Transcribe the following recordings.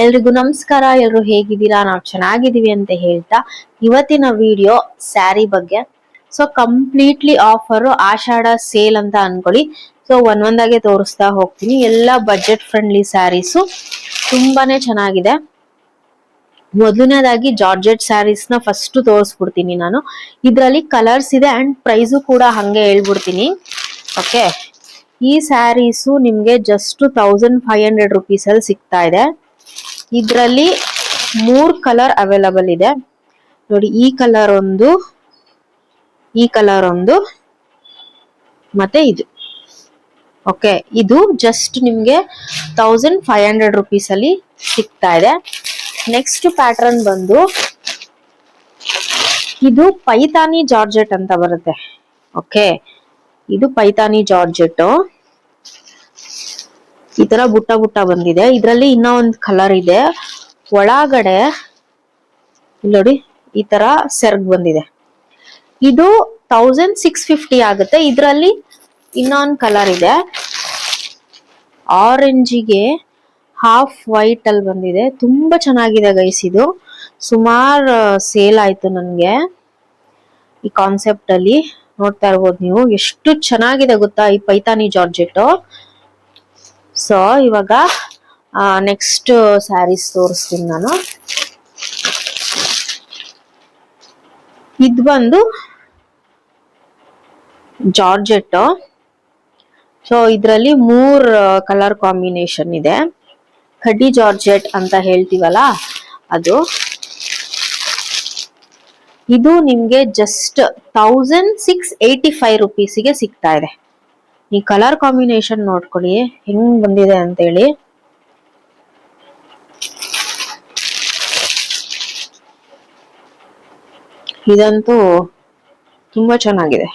ಎಲ್ರಿಗೂ ನಮಸ್ಕಾರ. ಎಲ್ರು ಹೇಗಿದ್ದೀರಾ? ನಾವು ಚೆನ್ನಾಗಿದ್ದೀವಿ ಅಂತ ಹೇಳ್ತಾ ಇವತ್ತಿನ ವಿಡಿಯೋ ಸ್ಯಾರಿ ಬಗ್ಗೆ. ಸೊ ಕಂಪ್ಲೀಟ್ಲಿ ಆಫರ್, ಆಷಾಢ ಸೇಲ್ ಅಂತ ಅನ್ಕೊಳ್ಳಿ. ಸೊ ಒಂದೊಂದಾಗೆ ತೋರಿಸ್ತಾ ಹೋಗ್ತೀನಿ. ಎಲ್ಲ ಬಜೆಟ್ ಫ್ರೆಂಡ್ಲಿ ಸ್ಯಾರೀಸು ತುಂಬಾನೇ ಚೆನ್ನಾಗಿದೆ. ಮೊದಲನೇದಾಗಿ ಜಾರ್ಜೆಟ್ ಸ್ಯಾರೀಸ್ ನ ಫಸ್ಟ್ ತೋರಿಸ್ಬಿಡ್ತೀನಿ ನಾನು. ಇದ್ರಲ್ಲಿ ಕಲರ್ಸ್ ಇದೆ ಅಂಡ್ ಪ್ರೈಸು ಕೂಡ ಹಂಗೆ ಹೇಳ್ಬಿಡ್ತೀನಿ. ಓಕೆ, ಈ ಸ್ಯಾರೀಸು ನಿಮ್ಗೆ ಜಸ್ಟ್ 1500 ರುಪೀಸ್ ಅಲ್ಲಿ ಸಿಗ್ತಾ ಇದೆ. ಇದರಲ್ಲಿ 3 ಕಲರ್ ಅವೈಲಬಲ್ ಇದೆ ನೋಡಿ. ಈ ಕಲರ್ ಒಂದು, ಈ ಕಲರ್ ಒಂದು, ಮತ್ತೆ ಇದು. ಓಕೆ, ಇದು ಜಸ್ಟ್ ನಿಮ್ಗೆ 1500 ರುಪೀಸ್ ಅಲ್ಲಿ ಸಿಗ್ತಾ ಇದೆ. ನೆಕ್ಸ್ಟ್ ಪ್ಯಾಟರ್ನ್ ಬಂದು ಇದು ಪೈತಾನಿ ಜಾರ್ಜೆಟ್ ಅಂತ ಬರುತ್ತೆ. ಓಕೆ, ಇದು ಪೈತಾನಿ ಜಾರ್ಜೆಟ್. ಈ ತರ ಬುಟ್ಟ ಬುಟ್ಟ ಬಂದಿದೆ. ಇದರಲ್ಲಿ ಇನ್ನೂ ಒಂದು ಕಲರ್ ಇದೆ. ಒಳಗಡೆ ನೋಡಿ ಈ ತರ ಸೆರ್ಗ್ ಬಂದಿದೆ. ಇದು 1650 ಆಗುತ್ತೆ. ಇದರಲ್ಲಿ ಇನ್ನೊಂದು ಕಲರ್ ಇದೆ, ಆರೆಂಜಿಗೆ ಹಾಫ್ ವೈಟ್ ಅಲ್ಲಿ ಬಂದಿದೆ. ತುಂಬಾ ಚೆನ್ನಾಗಿದೆ ಗೈಸ್. ಇದು ಸುಮಾರು ಸೇಲ್ ಆಯ್ತು ನನ್ಗೆ ಈ ಕಾನ್ಸೆಪ್ಟ್ ಅಲ್ಲಿ. ನೋಡ್ತಾ ಇರ್ಬೋದು ನೀವು, ಎಷ್ಟು ಚೆನ್ನಾಗಿದೆ ಗೊತ್ತಾ ಈ ಪೈತಾನಿ ಜಾರ್ಜೆಟ್. ಸೊ ಇವಾಗ ನೆಕ್ಸ್ಟ್ ಸ್ಯಾರೀಸ್ ತೋರಿಸ್ತೀನಿ ನಾನು. ಇದು ಬಂದು ಜಾರ್ಜೆಟ್. ಸೊ ಇದರಲ್ಲಿ 3 ಕಲರ್ ಕಾಂಬಿನೇಷನ್ ಇದೆ. ಕಡ್ಡಿ ಜಾರ್ಜೆಟ್ ಅಂತ ಹೇಳ್ತೀವಲ್ಲ ಅದು. ಇದು ನಿಮ್ಗೆ ಜಸ್ಟ್ 1685 ರುಪೀಸಿಗೆ ಸಿಗ್ತಾ ಇದೆ. ಈ ಕಲರ್ ಕಾಂಬಿನೇಷನ್ ನೋಡ್ಕೊಳ್ಳಿ ಹೆಂಗ್ ಬಂದಿದೆ ಅಂತ ಹೇಳಿ. ಇದಂತೂ ತುಂಬಾ ಚೆನ್ನಾಗಿದೆ.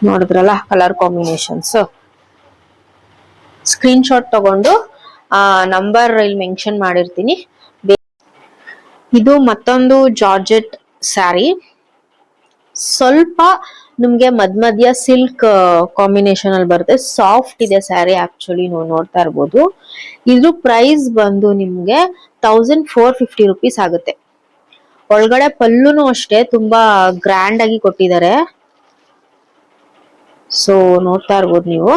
ನೋಡಿದ್ರಲ್ಲ ಕಲರ್ ಕಾಂಬಿನೇಷನ್ಸ್. ಸ್ಕ್ರೀನ್ ಶಾಟ್ ತಗೊಂಡು ನಂಬರ್ ಇಲ್ಲಿ ಮೆನ್ಷನ್ ಮಾಡಿರ್ತೀನಿ. ಇದು ಮತ್ತೊಂದು ಜಾರ್ಜೆಟ್ ಸ್ಯಾರಿ. ಸ್ವಲ್ಪ ನಿಮ್ಗೆ ಮಧ್ಯ ಸಿಲ್ಕ್ ಕಾಂಬಿನೇಷನ್ ಅಲ್ಲಿ ಬರುತ್ತೆ. ಸಾಫ್ಟ್ ಇದೆ ಸ್ಯಾರಿ ಆಕ್ಚುಲಿ, ನೀವು ನೋಡ್ತಾ ಇರ್ಬೋದು. ಇದ್ರ ಪ್ರೈಸ್ ಬಂದು ನಿಮ್ಗೆ 1450 ರುಪೀಸ್ ಆಗುತ್ತೆ. ಒಳಗಡೆ ಪಲ್ಲುನು ಅಷ್ಟೇ ತುಂಬಾ ಗ್ರ್ಯಾಂಡ್ ಆಗಿ ಕೊಟ್ಟಿದ್ದಾರೆ. ಸೊ ನೋಡ್ತಾ ಇರ್ಬೋದು ನೀವು,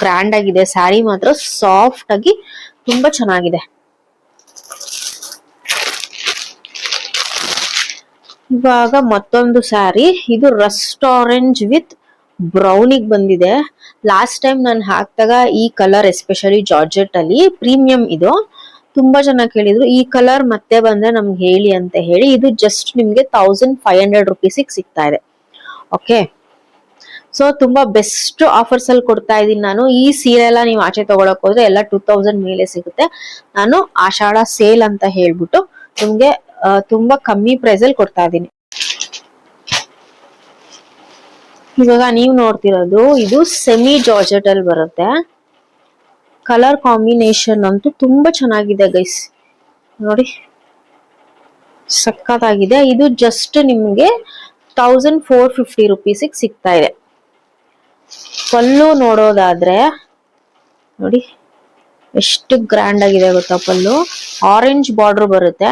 ಗ್ರ್ಯಾಂಡ್ ಆಗಿದೆ ಸ್ಯಾರಿ. ಮಾತ್ರ ಸಾಫ್ಟ್ ಆಗಿ ತುಂಬಾ ಚೆನ್ನಾಗಿದೆ. ಇವಾಗ ಮತ್ತೊಂದು ಸ್ಯಾರಿ. ಇದು ರಸ್ಟ್ ಆರೆಂಜ್ ವಿತ್ ಬ್ರೌನಿಗೆ ಬಂದಿದೆ. ಲಾಸ್ಟ್ ಟೈಮ್ ನಾನು ಹಾಕಿದಾಗ ಈ ಕಲರ್ ಎಸ್ಪೆಷಲಿ ಜಾರ್ಜೆಟ್ ಅಲ್ಲಿ ಪ್ರೀಮಿಯಂ ಇದು ತುಂಬಾ ಚೆನ್ನಾಗಿ ಕೇಳಿದ್ರು. ಈ ಕಲರ್ ಮತ್ತೆ ಬಂದ್ರೆ ನಮ್ಗೆ ಹೇಳಿ ಅಂತ ಹೇಳಿ. ಇದು ಜಸ್ಟ್ ನಿಮ್ಗೆ 1500 ರುಪೀಸಿಗೆ ಸಿಗ್ತಾ ಇದೆ. ಓಕೆ, ಸೊ ತುಂಬಾ ಬೆಸ್ಟ್ ಆಫರ್ಸ್ ಅಲ್ಲಿ ಕೊಡ್ತಾ ಇದೀನಿ ನಾನು. ಈ ಸೀರೆ ಎಲ್ಲ ನೀವು ಆಚೆ ತಗೊಳಕ್ ಹೋದ್ರೆ ಎಲ್ಲ 2000 ಮೇಲೆ ಸಿಗುತ್ತೆ. ನಾನು ಆಷಾಢ ಸೇಲ್ ಅಂತ ಹೇಳ್ಬಿಟ್ಟು ನಿಮ್ಗೆ ತುಂಬಾ ಕಮ್ಮಿ ಪ್ರೈಸ್ ಅಲ್ಲಿ ಕೊಡ್ತಾ ಇದೀನಿ. ಇವಾಗ ನೀವು ನೋಡ್ತಿರೋದು ಇದು ಸೆಮಿ ಜಾರ್ಜೆಟ್ ಅಲ್ಲಿ ಬರುತ್ತೆ. ಕಲರ್ ಕಾಂಬಿನೇಷನ್ ಅಂತೂ ತುಂಬಾ ಚೆನ್ನಾಗಿದೆ ಗೈಸ್. ನೋಡಿ ಸಕ್ಕತ್ತಾಗಿದೆ. ಇದು ಜಸ್ಟ್ ನಿಮ್ಗೆ 1450 ರುಪೀಸಿಗೆ ಸಿಗ್ತಾ ಇದೆ. ಪಲ್ಲು ನೋಡೋದಾದ್ರೆ ನೋಡಿ ಎಷ್ಟು ಗ್ರ್ಯಾಂಡ್ ಆಗಿದೆ ಗೊತ್ತಾ. ಪಲ್ಲು ಆರೆಂಜ್ ಬಾರ್ಡರ್ ಬರುತ್ತೆ.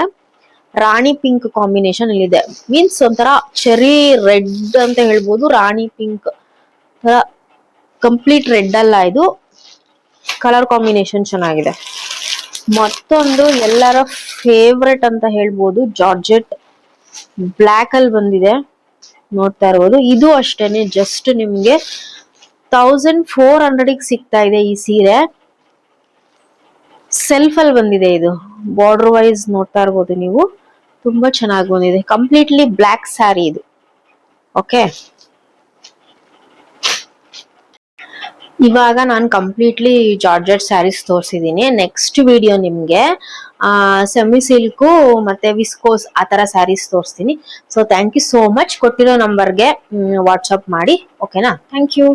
ರಾಣಿ ಪಿಂಕ್ ಕಾಂಬಿನೇಷನ್ ಇಲ್ಲಿದೆ. ಮೀನ್ಸ್ ಒಂಥರ ಚೆರಿ ರೆಡ್ ಅಂತ ಹೇಳ್ಬೋದು. ರಾಣಿ ಪಿಂಕ್ ಕಂಪ್ಲೀಟ್ ರೆಡ್ ಅಲ್ಲ, ಇದು ಕಲರ್ ಕಾಂಬಿನೇಷನ್ ಚೆನ್ನಾಗಿದೆ. ಮತ್ತೊಂದು ಎಲ್ಲರ ಫೇವ್ರೆಟ್ ಅಂತ ಹೇಳ್ಬೋದು, ಜಾರ್ಜೆಟ್ ಬ್ಲ್ಯಾಕ್ ಅಲ್ಲಿ ಬಂದಿದೆ. ನೋಡ್ತಾ ಇರ್ಬೋದು. ಇದು ಅಷ್ಟೇನೆ ಜಸ್ಟ್ ನಿಮ್ಗೆ 1400 ಸಿಗ್ತಾ ಇದೆ. ಈ ಸೀರೆ ಸೆಲ್ಫ್ ಅಲ್ಲಿ ಬಂದಿದೆ. ಇದು ಬಾರ್ಡರ್ ವೈಸ್ ನೋಡ್ತಾ ಇರ್ಬೋದು ನೀವು, ತುಂಬಾ ಚೆನ್ನಾಗಿ ಬಂದಿದೆ. ಕಂಪ್ಲೀಟ್ಲಿ ಬ್ಲ್ಯಾಕ್ ಸ್ಯಾರಿ ಇದು. ಓಕೆ, ಇವಾಗ ನಾನು ಕಂಪ್ಲೀಟ್ಲಿ ಜಾರ್ಜೆಟ್ ಸ್ಯಾರೀಸ್ ತೋರಿಸಿದೀನಿ. ನೆಕ್ಸ್ಟ್ ವಿಡಿಯೋ ನಿಮ್ಗೆ ಸೆಮಿ ಸಿಲ್ಕು ಮತ್ತೆ ವಿಸ್ಕೋಸ್ ಆ ತರ ಸ್ಯಾರೀಸ್ ತೋರಿಸ್ತೀನಿ. So thank you so much. ಕೊಟ್ಟಿರೋ ನಂಬರ್ಗೆ ವಾಟ್ಸಪ್ ಮಾಡಿ. ಓಕೆನಾ? Thank you.